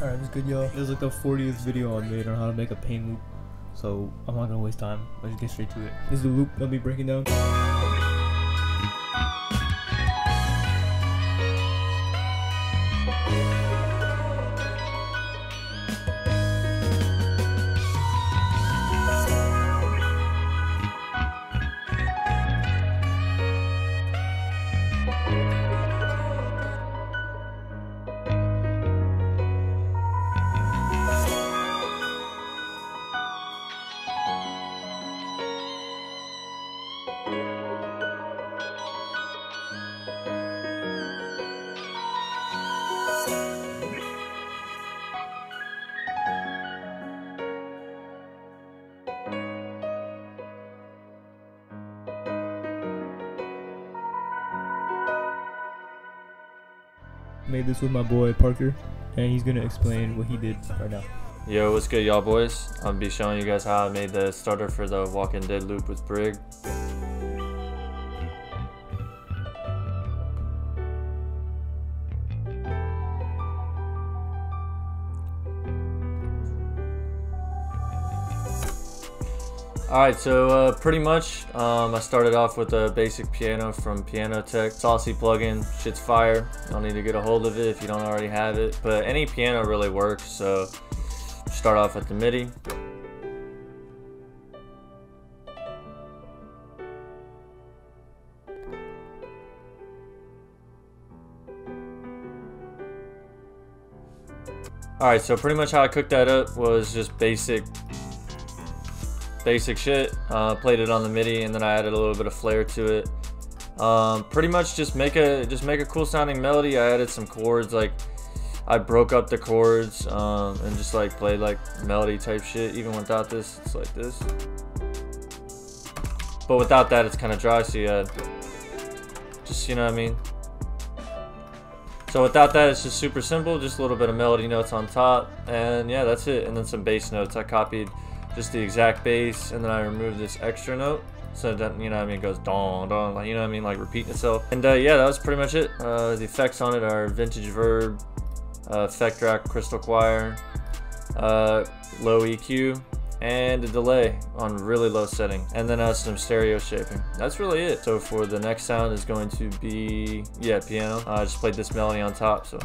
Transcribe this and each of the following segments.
Alright, it's good, y'all. It was like the 40th video I made on how to make a pain loop. So I'm not gonna waste time. Let's get straight to it. This is the loop I'll be breaking down. Made this with my boy Parker, and he's gonna explain what he did right now. Yo, what's good, y'all boys? I'm gonna be showing you guys how I made the starter for the Walking Dead loop with Brig. Alright, so pretty much I started off with a basic piano from Piano Tech. Saucy plugin, shit's fire. You'll need to get a hold of it if you don't already have it. But any piano really works, so start off with the MIDI. Alright, so pretty much how I cooked that up was just basic shit. Played it on the MIDI, and then I added a little bit of flair to it. Pretty much just make a cool sounding melody. I added some chords, like I broke up the chords and just like played like melody type shit. Even without this, it's like this. But without that, it's kind of dry. So yeah, just, you know what I mean. So without that, it's just super simple. Just a little bit of melody notes on top, and yeah, that's it. And then some bass notes. I copied just the exact bass, and then I removed this extra note, so that, you know what I mean, it goes don don, like, you know what I mean, like repeating itself. And yeah, that was pretty much it. The effects on it are vintage verb, effect rack, crystal choir, low EQ, and a delay on really low setting, and then some stereo shaping. That's really it. So for the next sound is going to be, yeah, piano. I just played this melody on top, so.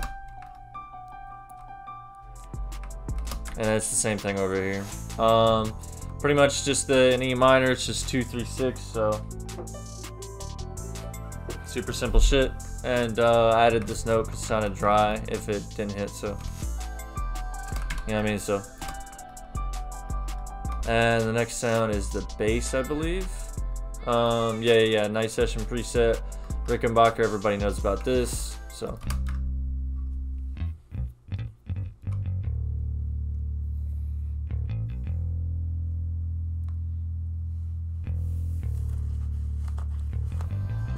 And it's the same thing over here. Pretty much just an E minor, it's just 2, 3, 6, so super simple shit. And I added this note because it sounded dry if it didn't hit, so you know what I mean. So, and the next sound is the bass, I believe. Yeah, night session preset, Rickenbacker, everybody knows about this, so.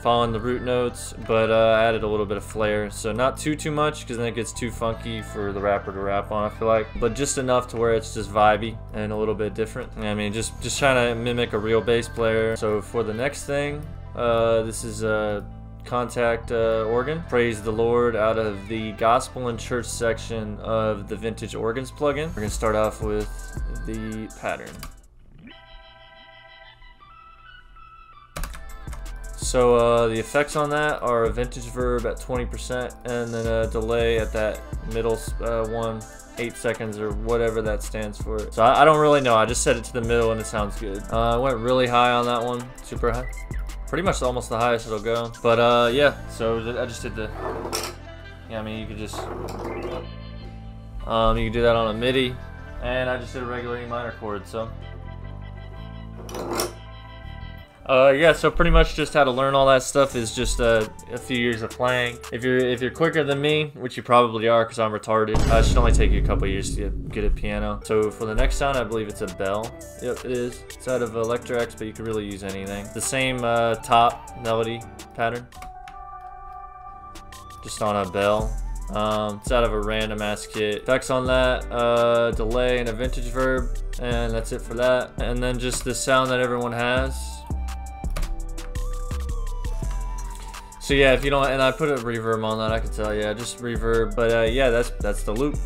Following the root notes, but I added a little bit of flair, so not too much, because then it gets too funky for the rapper to rap on, I feel like, but just enough to where it's just vibey and a little bit different. I mean, just trying to mimic a real bass player. So for the next thing, this is a contact organ, Praise the Lord, out of the gospel and church section of the vintage organs plugin. We're gonna start off with the pattern. So the effects on that are a vintage verb at 20%, and then a delay at that middle 8 seconds or whatever that stands for. So I don't really know. I just set it to the middle and it sounds good. I went really high on that one, super high. Pretty much almost the highest it'll go. But yeah, so I just did the, yeah, I mean, you could just, you can do that on a MIDI, and I just did a regular E minor chord, so. Yeah, so pretty much just how to learn all that stuff is just a few years of playing. If you're quicker than me, which you probably are because I'm retarded, it should only take you a couple years to get a piano. So for the next sound, I believe it's a bell. Yep, it is. It's out of Electrax, but you could really use anything. The same top melody pattern, just on a bell. It's out of a random ass kit. Effects on that, delay and a vintage verb, and that's it for that. And then just the sound that everyone has. So yeah, if you don't, and I put a reverb on that, I can tell, yeah, just reverb. But yeah, that's the loop.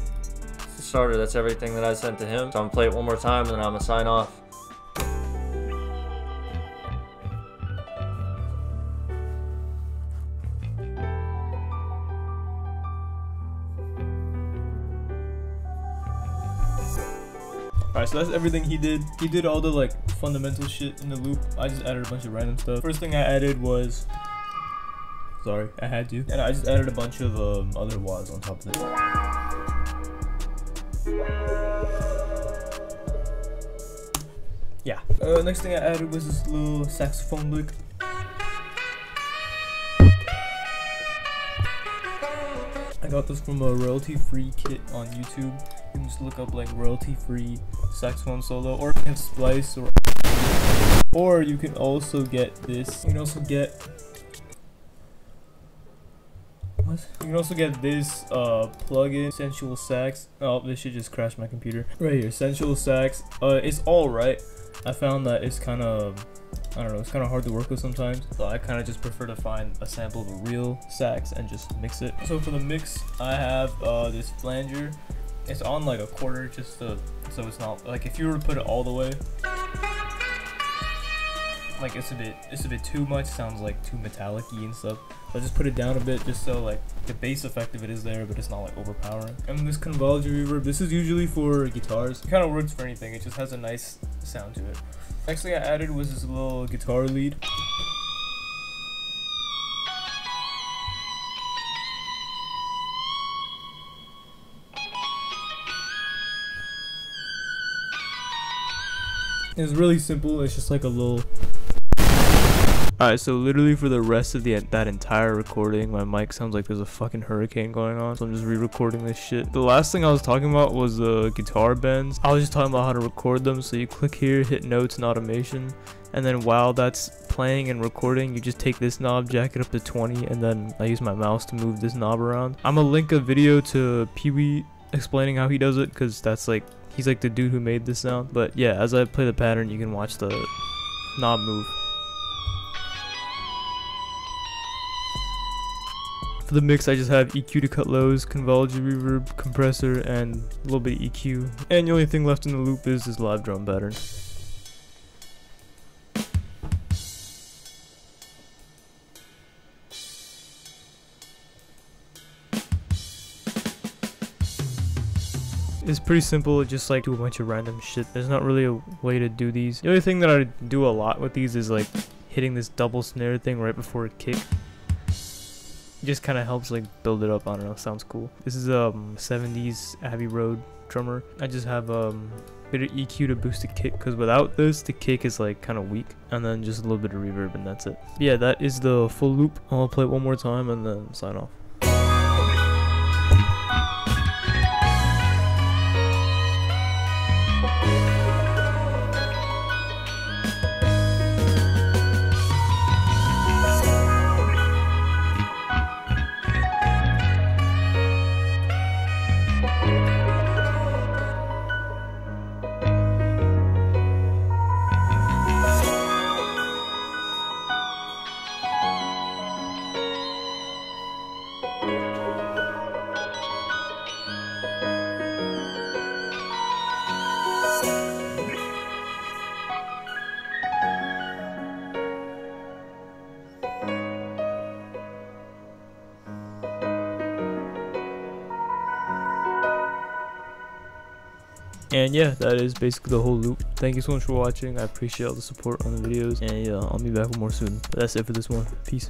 starter. That's everything that I sent to him. So I'm gonna play it one more time and then I'm gonna sign off. Alright, so that's everything he did. He did all the like fundamental shit in the loop. I just added a bunch of random stuff. First thing I added was, sorry, I had to. And I just added a bunch of other wahs on top of it. Yeah. Next thing I added was this little saxophone lick. I got this from a royalty-free kit on YouTube. You can just look up like royalty-free saxophone solo, or you can splice, or you can also get this. You can also get what? You can also get this plugin, Sensual Sax. Oh, this shit just crashed my computer. Right here, Sensual Sax. It's all right. I found that it's kind of, I don't know, it's kind of hard to work with sometimes, so I kind of just prefer to find a sample of a real sax and just mix it. So for the mix, I have this flanger. It's on like a quarter, just so it's not like, if you were to put it all the way, like it's a bit too much. Sounds like too metallic-y and stuff. So I just put it down a bit, just so like the bass effect of it is there, but it's not like overpowering. And this convolution reverb, this is usually for guitars. It kind of works for anything. It just has a nice sound to it. Next thing I added was this little guitar lead. It's really simple. It's just like a little. Alright, so literally for the rest of that entire recording, my mic sounds like there's a fucking hurricane going on, so I'm just re-recording this shit. The last thing I was talking about was the guitar bends. I was just talking about how to record them. So you click here, hit notes and automation, and then while that's playing and recording, you just take this knob, jack it up to 20, and then I use my mouse to move this knob around. I'm gonna link a video to Pee-wee explaining how he does it, because that's like, he's like the dude who made this sound. But yeah, as I play the pattern, you can watch the knob move. For the mix, I just have EQ to cut lows, convolution reverb, compressor, and a little bit of EQ. And the only thing left in the loop is this live drum pattern. It's pretty simple. Just like do a bunch of random shit. There's not really a way to do these. The only thing that I do a lot with these is like hitting this double snare thing right before a kick. It just kind of helps like build it up. I don't know, sounds cool. This is 70s Abbey Road drummer. I just have a bit of EQ to boost the kick, because without this the kick is like kind of weak, and then just a little bit of reverb, and that's it. Yeah, that is the full loop. I'll play it one more time and then sign off. And yeah, that is basically the whole loop. Thank you so much for watching. I appreciate all the support on the videos, and yeah, I'll be back with more soon. But that's it for this one. Peace.